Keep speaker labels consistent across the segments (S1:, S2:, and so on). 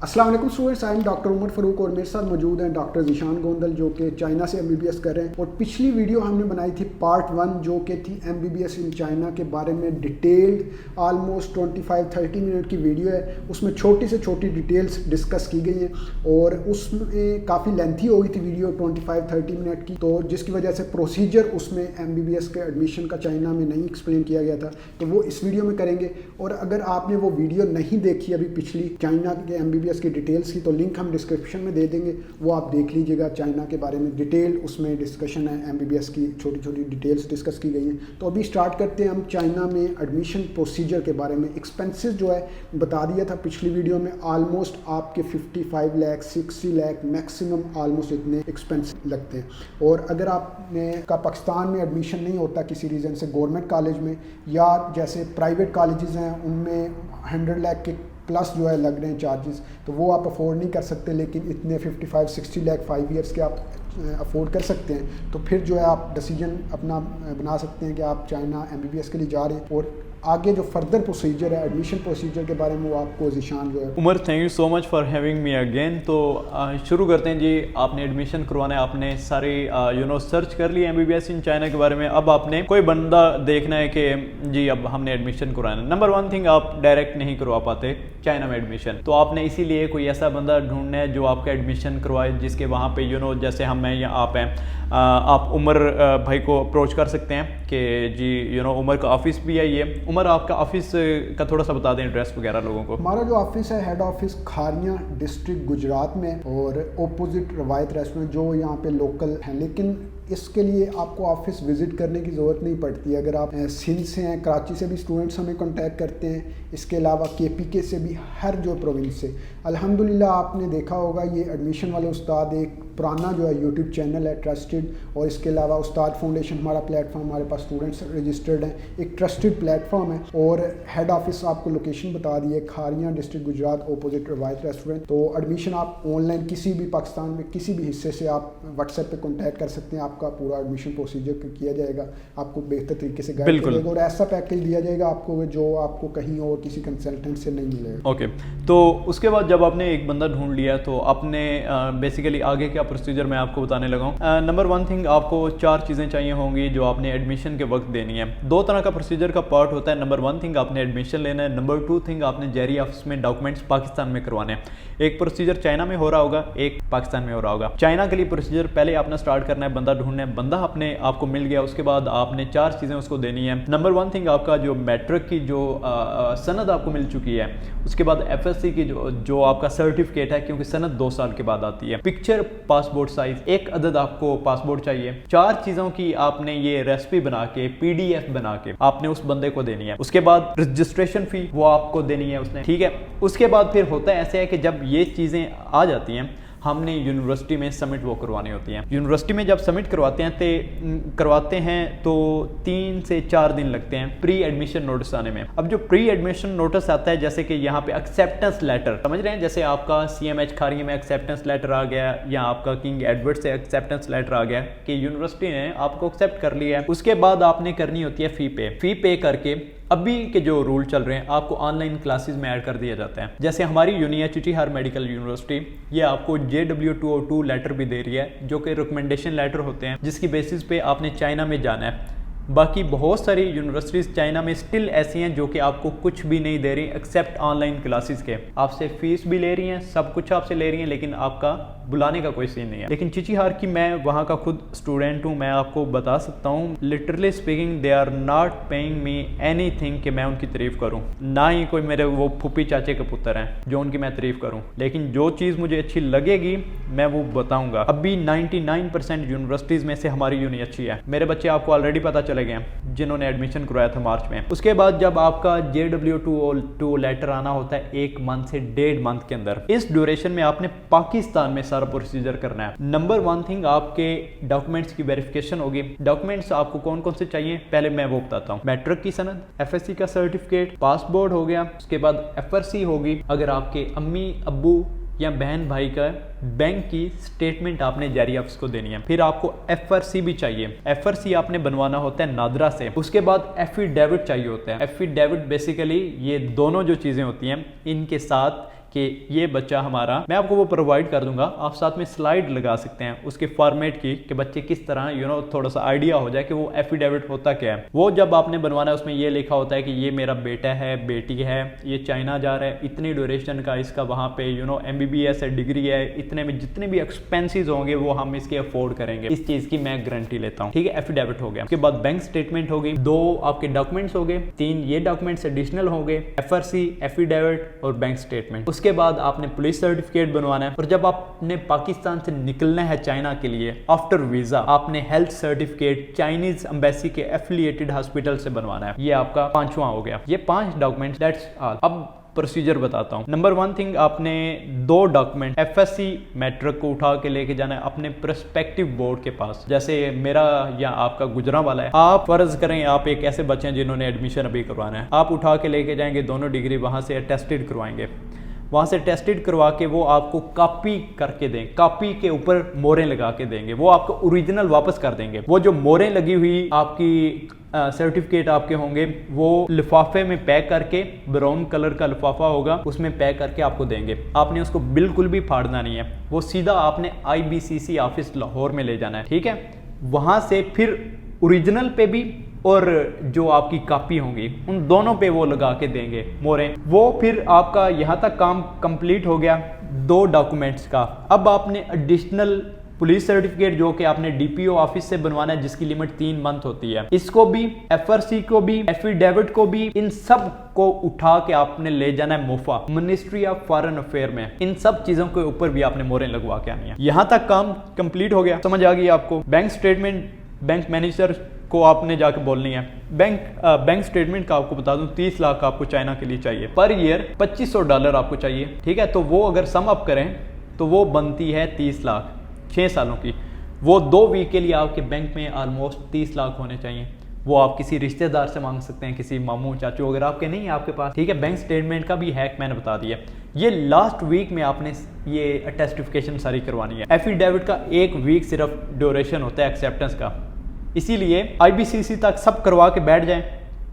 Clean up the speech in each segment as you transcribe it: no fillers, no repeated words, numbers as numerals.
S1: अस्सलाम वालेकुम students, I am doctor Umar Farooq और मेरे साथ मौजूद हैं डॉक्टर ज़ीशान गोंदल जो कि चाइना से MBBS कर रहे हैं। और पिछली वीडियो हमने बनाई थी पार्ट 1 जो कि थी MBBS इन चाइना के बारे में डिटेल्ड ऑलमोस्ट 25-30 मिनट की वीडियो है। उसमें छोटी से छोटी डिटेल्स डिस्कस की गई हैं और उसमें काफ़ी लेंथी हो गई थी वीडियो 25-30 मिनट की, तो जिसकी वजह से प्रोसीजर उसमें MBBS के एडमिशन का चाइना में नहीं एक्सप्लेन किया गया था, तो वो इस वीडियो में करेंगे। और अगर आपने वो वीडियो नहीं देखी अभी पिछली चाइना के MBBS की डिटेल्स की, तो लिंक हम डिस्क्रिप्शन में दे देंगे, वो आप देख लीजिएगा। चाइना के बारे में डिटेल उसमें डिस्कशन है, MBBS की छोटी छोटी डिटेल्स डिस्कस की गई हैं। तो अभी स्टार्ट करते हैं हम चाइना में एडमिशन प्रोसीजर के बारे में। एक्सपेंसेस जो है बता दिया था पिछली वीडियो में, ऑलमोस्ट आपके 55 लाख 60 लाख मैक्सिमम ऑलमोस्ट इतने एक्सपेंस लगते हैं। और अगर आपने का पाकिस्तान में एडमिशन नहीं होता किसी रीज़न से गवर्नमेंट कॉलेज में या जैसे प्राइवेट कॉलेजेस हैं उनमें 100 लाख के प्लस जो है लग रहे हैं चार्जेस, तो वो आप अफोर्ड नहीं कर सकते। लेकिन इतने 55-60 लाख 5 ईयर्स के आप अफोर्ड कर सकते हैं, तो फिर जो है आप डिसीजन अपना बना सकते हैं कि आप चाइना MBBS के लिए जा रहे हैं। और आगे जो फर्दर प्रोसीजर है एडमिशन प्रोसीजर के बारे में वो आपको ज़ीशान जो है।
S2: Umar, thank you so much for having me again. तो शुरू करते हैं जी। आपने एडमिशन करवाना है, आपने सारी सर्च कर लिया MBBS इन चाइना के बारे में। अब आपने कोई बंदा देखना है कि जी अब हमने एडमिशन करवाना है। नंबर 1 थिंग, आप डायरेक्ट नहीं करवा पाते चाइना में एडमिशन, तो आपने इसीलिए कोई ऐसा बंदा ढूंढना है जो आपका एडमिशन करवाए, जिसके वहाँ पे जैसे हम हैं या आप हैं, आप उमर भाई को अप्रोच कर सकते हैं कि जी उमर का ऑफिस भी है ये। उमर, आपका ऑफिस का थोड़ा सा बता दें एड्रेस वगैरह लोगों को।
S1: हमारा जो ऑफिस है head office Khariyan district Gujarat में, और ऑपोजिट रवायत रेस्टोरेंट जो यहाँ पे लोकल है। लेकिन इसके लिए आपको ऑफिस विजिट करने की ज़रूरत नहीं पड़ती। अगर आप सिंध से हैं, कराची से भी स्टूडेंट्स हमें कांटेक्ट करते हैं, इसके अलावा KPK से भी, हर जो प्रोविंस से। अल्हम्दुलिल्लाह आपने देखा होगा ये एडमिशन वाले उस्ताद एक पुराना जो है यूट्यूब चैनल है ट्रस्टेड, और इसके अलावा उस्ताद फाउंडेशन हमारा प्लेटफॉर्म, हमारे पास स्टूडेंट्स रजिस्टर्ड हैं, एक ट्रस्टेड प्लेटफॉर्म है। और हेड ऑफिस आपको लोकेशन बता दी है, खारियां डिस्ट्रिक्ट गुजरात ऑपोजिट रवायत रेस्टोरेंट। तो एडमिशन आप ऑनलाइन किसी भी पाकिस्तान में किसी भी हिस्से से आप व्हाट्सएप पे कॉन्टैक्ट कर सकते हैं। आपका पूरा एडमिशन प्रोसीजर किया जाएगा, आपको बेहतर तरीके से गाइड किया जाएगा और ऐसा पैकेज दिया जाएगा आपको जो आपको कहीं और किसी कंसल्टेंट से नहीं मिलेगा।
S2: ओके, तो उसके बाद जब आपने एक बंदा ढूंढ लिया तो आपने बेसिकली आगे क्या प्रोसीजर मैं आपको बताने लगा हूँ। नंबर 1 थिंग, आपको 4 चीज़ें चाहिए होंगी जो आपने एडमिशन के वक्त देनी है। 2 तरह का प्रोसीजर का पार्ट होता है। नंबर 1 थिंग, आपने एडमिशन लेना है। नंबर 2 थिंग, आपने जेरी ऑफिस में डॉक्यूमेंट्स पाकिस्तान में करवाने हैं। एक प्रोसीजर चाइना में हो रहा होगा, एक पाकिस्तान में हो रहा होगा। चाइना के लिए प्रोसीजर पहले आपने स्टार्ट करना है, बंदा ढूंढना है। बंदा अपने आपको मिल गया, उसके बाद आपने 4 चीज़ें उसको देनी है। नंबर 1 थिंग, आपका जो मैट्रिक की जो सनद आपको मिल चुकी है, उसके बाद FSC की जो आपका सर्टिफिकेट है, क्योंकि सनद 2 साल के बाद आती है। पिक्चर पासपोर्ट साइज, 1 अदद आपको पासपोर्ट चाहिए। 4 चीज़ों की आपने ये रेसिपी बना के PDF बना के आपने उस बंदे को देनी है। उसके बाद रजिस्ट्रेशन फी वो आपको देनी है उसने, ठीक है। उसके बाद फिर होता है ऐसे है कि जब ये चीज़ें आ जाती हैं, हमने यूनिवर्सिटी में सबमिट वो करवानी होती हैं। यूनिवर्सिटी में जब सबमिट करवाते हैं तो 3 से 4 दिन लगते हैं प्री एडमिशन नोटिस आने में। अब जो प्री एडमिशन नोटिस आता है, जैसे कि यहाँ पे एक्सेप्टेंस लेटर, समझ रहे हैं, जैसे आपका CMH खारिया में एक्सेप्टेंस लेटर आ गया या आपका किंग एडवर्ड से एक्सेप्टेंस लेटर आ गया कि यूनिवर्सिटी ने आपको एक्सेप्ट कर लिया है। उसके बाद आपने करनी होती है फी पे करके अभी के जो रूल चल रहे हैं आपको ऑनलाइन क्लासेस में ऐड कर दिया जाता है। जैसे हमारी चिटिहार मेडिकल यूनिवर्सिटी ये आपको JW202 लेटर भी दे रही है, जो कि रिकमेंडेशन लेटर होते हैं जिसकी बेसिस पे आपने चाइना में जाना है। बाकी बहुत सारी यूनिवर्सिटीज़ चाइना में स्टिल ऐसी हैं जो कि आपको कुछ भी नहीं दे रही एक्सेप्ट ऑनलाइन क्लासेस के। आपसे फीस भी ले रही हैं, सब कुछ आपसे ले रही हैं, लेकिन आपका बुलाने का कोई सीन नहीं है। लेकिन चिचिहार की मैं वहाँ का खुद स्टूडेंट हूँ, मैं आपको बता सकता हूँ, literally speaking they are not paying me anything कि मैं उनकी तारीफ करूँ। ना ही कोई मेरे वो फूफी चाचे के पुत्र हैं जो उनकी मैं तारीफ करूँ, लेकिन जो चीज़ मुझे अच्छी लगेगी मैं वो बताऊँगा। अभी 99% यूनिवर्सिटीज़ में से हमारी यूनि अच्छी है। मेरे बच्चे आपको ऑलरेडी पता चले गए जिन्होंने एडमिशन करवाया था मार्च में। उसके बाद जब आपका JW202 लेटर आना होता है 1 मंथ से 1.5 मंथ के अंदर, इस ड्यूरेशन में आपने पाकिस्तान में सारा प्रोसीजर करना है। नंबर 1 थिंग, आपके डॉक्यूमेंट्स की वेरिफिकेशन होगी। डॉक्यूमेंट्स आपको कौन कौन से चाहिए पहले मैं वो बताता हूँ। मैट्रिक की सनद, FSC का सर्टिफिकेट, पासपोर्ट हो गया, उसके बाद FRC होगी। अगर आपके अम्मी अब्बू या बहन भाई का बैंक की स्टेटमेंट आपने जारी ऑफिस को देनी है। फिर आपको FRC भी चाहिए। FRC आपने बनवाना होता है नादरा से। उसके बाद एफिडेविट चाहिए होता है। एफिडेविट बेसिकली ये दोनों जो चीज़ें होती हैं इनके साथ कि ये बच्चा हमारा, मैं आपको वो प्रोवाइड कर दूंगा, आप साथ में स्लाइड लगा सकते हैं उसके फॉर्मेट की कि बच्चे किस तरह थोड़ा सा आइडिया हो जाए कि वो एफिडेविट होता क्या है। वो जब आपने बनवाना है उसमें ये लिखा होता है कि ये मेरा बेटा है, बेटी है, ये चाइना जा रहा है, इतनी ड्यूरेशन का इसका वहाँ पे MBBS है, डिग्री है, इतने में जितने भी एक्सपेंसेस होंगे वो हम इसके अफोर्ड करेंगे, इस चीज की मैं गारंटी लेता हूँ। ठीक है, एफिडेविट हो गया। उसके बाद बैंक स्टेटमेंट हो गई, 2 आपके डॉक्यूमेंट्स हो गए, 3 ये डॉक्यूमेंट्स एडिशनल हो गए, FRC, एफिडेविट और बैंक स्टेटमेंट। उसके बाद आपने पुलिस सर्टिफिकेट बनवाना है, और जब आपने पाकिस्तान से निकलना है चाइना के लिए आफ्टर वीजा, आपने हेल्थ सर्टिफिकेट चाइनीज एम्बेसी के एफिलिएटेड हॉस्पिटल से बनवाना है। ये आपका 5वां हो गया। ये 5 डॉक्यूमेंट्स, दैट्स ऑल। अब प्रोसीजर बताता हूँ। नंबर 1 थिंग, आपने 2 डॉक्यूमेंट FSC मैट्रिक को उठा के लेके जाना है अपने प्रोस्पेक्टिव बोर्ड के पास। जैसे मेरा या आपका गुजरांवाला है, आप फर्ज करें आप एक ऐसे बच्चे हैं जिन्होंने एडमिशन अभी करवाना है, आप उठा के लेके जाएंगे, दोनों डिग्री वहां से अटेस्टेड करवाएंगे, वहां से टेस्टेड करवा के वो आपको कॉपी करके दें, कॉपी के ऊपर मोहरें लगा के देंगे, वो आपको ओरिजिनल वापस कर देंगे। वो जो मोहरें लगी हुई आपकी सर्टिफिकेट आपके होंगे वो लिफाफे में पैक करके, ब्राउन कलर का लिफाफा होगा, उसमें पैक करके आपको देंगे। आपने उसको बिल्कुल भी फाड़ना नहीं है, वो सीधा आपने IBCC ऑफिस लाहौर में ले जाना है। ठीक है, वहां से फिर ओरिजिनल पे भी और जो आपकी कॉपी होंगी उन दोनों पे वो लगा के देंगे मोहरें। वो फिर आपका यहाँ तक काम कंप्लीट हो गया 2 डॉक्यूमेंट्स का। अब आपने एडिशनल पुलिस सर्टिफिकेट जो कि आपने DPO ऑफिस से बनवाना है, जिसकी लिमिट 3 मंथ होती है, इसको भी, FRC को भी, एफिडेविट को भी, इन सब को उठा के आपने ले जाना है MOFA, ministry of foreign affair में। इन सब चीजों के ऊपर भी आपने मोहरें लगवा के आनी है। यहाँ तक काम कंप्लीट हो गया, समझ आ गई आपको। बैंक स्टेटमेंट बैंक मैनेजर को आपने जाके बोलनी है। बैंक स्टेटमेंट का आपको बता दूं 30 लाख आपको चाइना के लिए चाहिए, पर ईयर $2500 आपको चाहिए। ठीक है, तो वो अगर सम अप करें तो वो बनती है 30 लाख 6 सालों की। वो 2 वीक के लिए आपके बैंक में ऑलमोस्ट 30 लाख होने चाहिए। वो आप किसी रिश्तेदार से मांग सकते हैं, किसी मामू चाचू अगर आपके नहीं है आपके पास। ठीक है, बैंक स्टेटमेंट का भी हैक मैंने बता दिया। ये लास्ट वीक में आपने ये टेस्टिफिकेशन सारी करवानी है। एफिडेविट का 1 वीक सिर्फ ड्यूरेशन होता है एक्सेप्टेंस का, इसीलिए IBCC तक सब करवा के बैठ जाएं।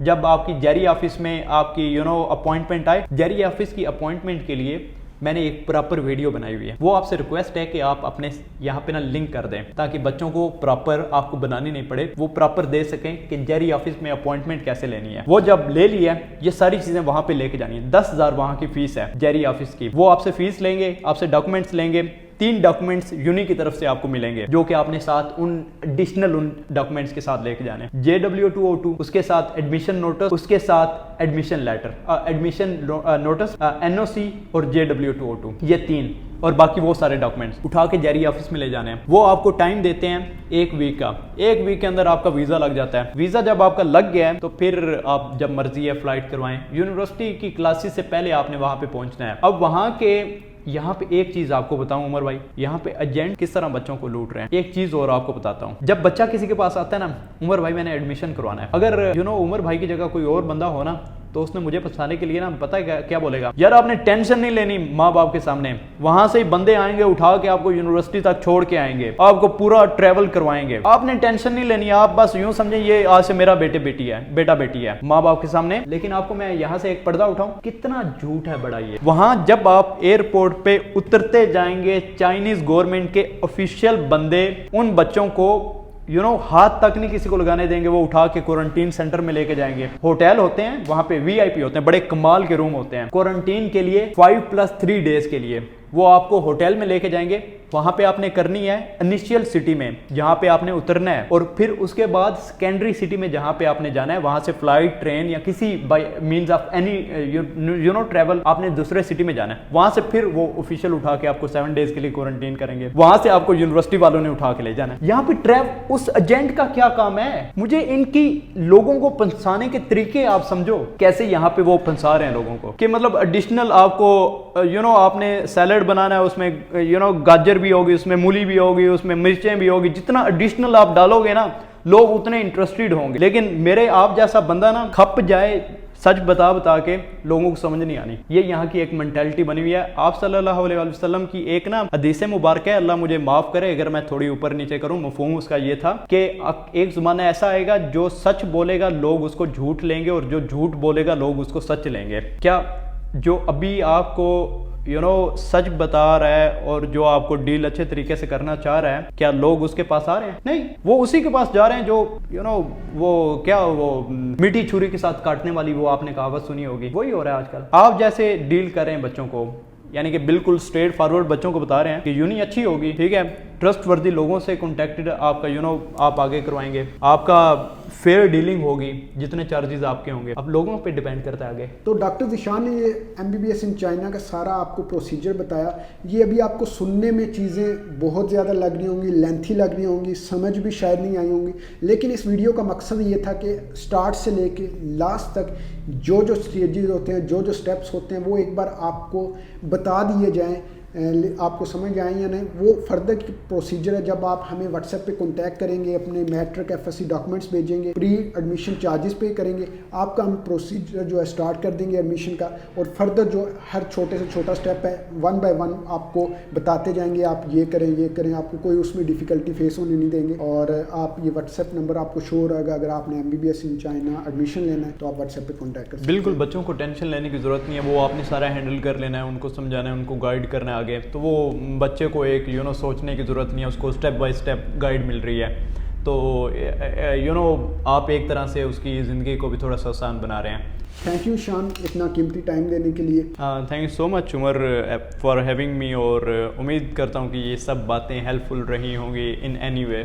S2: जब आपकी जेरी ऑफिस में आपकी अपॉइंटमेंट आए, जेरी ऑफिस की अपॉइंटमेंट के लिए मैंने एक प्रॉपर वीडियो बनाई हुई है, वो आपसे रिक्वेस्ट है कि आप अपने यहाँ पे ना लिंक कर दें, ताकि बच्चों को प्रॉपर आपको बनानी नहीं पड़े, वो प्रॉपर दे सकें कि जेरी ऑफिस में अपॉइंटमेंट कैसे लेनी है। वो जब ले लिया, ये सारी चीजें वहां पे लेके जानी है। 10,000 वहां की फीस है जेरी ऑफिस की। वो आपसे फीस लेंगे, आपसे डॉक्यूमेंट्स लेंगे, 3 डॉक्यूमेंट्स यूनी की तरफ से आपको मिलेंगे, जो कि आपने साथ उन एडिशनल डॉक्यूमेंट्स के साथ लेके जाने। JW202, उसके साथ एडमिशन नोटिस, उसके साथ admission letter, admission notice, NOC और JW202, ये 3, और बाकी वो सारे डॉक्यूमेंट्स उठा के जेरी ऑफिस में ले जाने हैं। वो आपको टाइम देते हैं 1 वीक का। 1 वीक के अंदर आपका वीजा लग जाता है। वीजा जब आपका लग गया है तो फिर आप जब मर्जी है फ्लाइट करवाएं। यूनिवर्सिटी की क्लासेस से पहले आपने वहां पे पहुंचना है। अब वहां के यहाँ पे एक चीज आपको बताऊं उमर भाई, यहाँ पे एजेंट किस तरह बच्चों को लूट रहे हैं। एक चीज और आपको बताता हूँ, जब बच्चा किसी के पास आता है ना, उमर भाई मैंने एडमिशन करवाना है, अगर उमर भाई की जगह कोई और बंदा हो ना, तो उसने मुझे फंसाने के लिए ना, पता है क्या बोलेगा, यार आपने टेंशन नहीं लेनी माँ बाप के सामने, वहां से ही बंदे आएंगे उठा के आपको यूनिवर्सिटी तक छोड़ के आएंगे, आपको पूरा ट्रेवल करवाएंगे, आपने टेंशन नहीं लेनी, आप बस यूं समझे ये आज से मेरा बेटा बेटी है माँ बाप के सामने। लेकिन आपको मैं यहाँ से एक पर्दा उठाऊं, कितना झूठ है बड़ा ये। वहां जब आप एयरपोर्ट पे उतरते जाएंगे, चाइनीज गवर्नमेंट के ऑफिशियल बंदे उन बच्चों को हाथ तक नहीं किसी को लगाने देंगे, वो उठा के क्वारंटीन सेंटर में लेके जाएंगे। होटल होते हैं वहां पे, VIP होते हैं, बड़े कमाल के रूम होते हैं क्वारंटीन के लिए 5+3 डेज के लिए। वो आपको होटल में लेके जाएंगे, वहां पे आपने करनी है इनिशियल सिटी में जहां पे आपने उतरना है, और फिर उसके बाद सेकेंडरी सिटी में जहां पे आपने जाना है, वहां से फ्लाइट, ट्रेन या किसी by means of any travel आपने दूसरे सिटी में जाना है। वहां से फिर वो ऑफिशियल उठा के आपको 7 डेज के लिए क्वारंटीन करेंगे, वहां से आपको यूनिवर्सिटी वालों ने उठा के ले जाना है। यहाँ पे उस एजेंट का क्या काम है? मुझे इनकी लोगों को फंसाने के तरीके आप समझो, कैसे यहाँ पे वो फंसा रहे हैं लोगों को, कि मतलब एडिशनल आपको आपने सैलड बनाना है, उसमें गाजर भी होगी, उसमें मूली भी होगी, उसमें मिर्चें भी होगी, जितना एडिशनल आप डालोगे ना लोग उतने इंटरेस्टेड होंगे। लेकिन मेरे आप जैसा बंदा ना खप जाए सच बता के, लोगों को समझ नहीं आनी। ये यहाँ की एक मेंटालिटी बनी हुई है। आप सल्लल्लाहु अलैहि वसल्लम की एक ना हदीस मुबारक है, अल्लाह मुझे माफ करे अगर मैं थोड़ी ऊपर नीचे करूं, मफहूम उसका ये था कि एक जमाना ऐसा आएगा जो सच बोलेगा लोग उसको झूठ लेंगे, और जो झूठ बोलेगा लोग उसको सच लेंगे। क्या जो अभी आपको सच बता रहा है और जो आपको डील अच्छे तरीके से करना चाह रहा है, क्या लोग उसके पास आ रहे हैं? नहीं, वो उसी के पास जा रहे हैं जो वो मीठी छुरी के साथ काटने वाली वो आपने कहावत सुनी होगी, वही हो रहा है आजकल। आप जैसे डील कर रहे हैं बच्चों को, यानी कि बिल्कुल स्ट्रेट फॉरवर्ड बच्चों को बता रहे हैं कि यूनी अच्छी होगी, ठीक है, ट्रस्ट वर्दी लोगों से कॉन्टेक्टेड आपका आप आगे करवाएंगे, आपका फेयर डीलिंग होगी, जितने चार्जेस आपके होंगे अब लोगों पे डिपेंड करता है आगे।
S1: तो डॉक्टर ज़ीशान ने ये MBBS इन चाइना का सारा आपको प्रोसीजर बताया। ये अभी आपको सुनने में चीज़ें बहुत ज़्यादा लग रही होंगी, लेंथी लग रही होंगी, समझ भी शायद नहीं आई होंगी, लेकिन इस वीडियो का मकसद ये था कि स्टार्ट से लेके लास्ट तक जो जो स्टेजेस होते हैं, जो जो स्टेप्स होते हैं, वो एक बार आपको बता दिए जाएँ, आपको समझ आए या नहीं। वो फर्दर की प्रोसीजर है। जब आप हमें व्हाट्सएप पे कांटेक्ट करेंगे, अपने मैट्रिक FSC डॉक्यूमेंट्स भेजेंगे, प्री एडमिशन चार्जेस पे करेंगे, आपका हम प्रोसीजर जो है स्टार्ट कर देंगे एडमिशन का, और फर्दर जो हर छोटे से छोटा स्टेप है 1 बाय 1 आपको बताते जाएंगे, आप ये करें, आपको कोई उसमें डिफ़िकल्टी फेस होने नहीं देंगे। और आप ये व्हाट्सएप नंबर आपको शो रहेगा, अगर आपने MBBS इन चाइना एडमिशन लेना है तो आप व्हाट्सएप पे कॉन्टैक्ट कर सकते हैं।
S2: बिल्कुल, बच्चों को टेंशन लेने की ज़रूरत नहीं है, वो आपने सारा हैंडल कर लेना है, उनको समझाना है, उनको गाइड करना है आगे, तो वो बच्चे को एक सोचने की ज़रूरत नहीं है, उसको स्टेप बाय स्टेप गाइड मिल रही है। तो आप एक तरह से उसकी ज़िंदगी को भी थोड़ा सा आसान बना रहे हैं।
S1: थैंक यू शान, इतना कीमती टाइम देने के लिए।
S2: Thank you so much Umar for having me, और उम्मीद करता हूँ कि ये सब बातें हेल्पफुल रही होंगी इन एनी वे।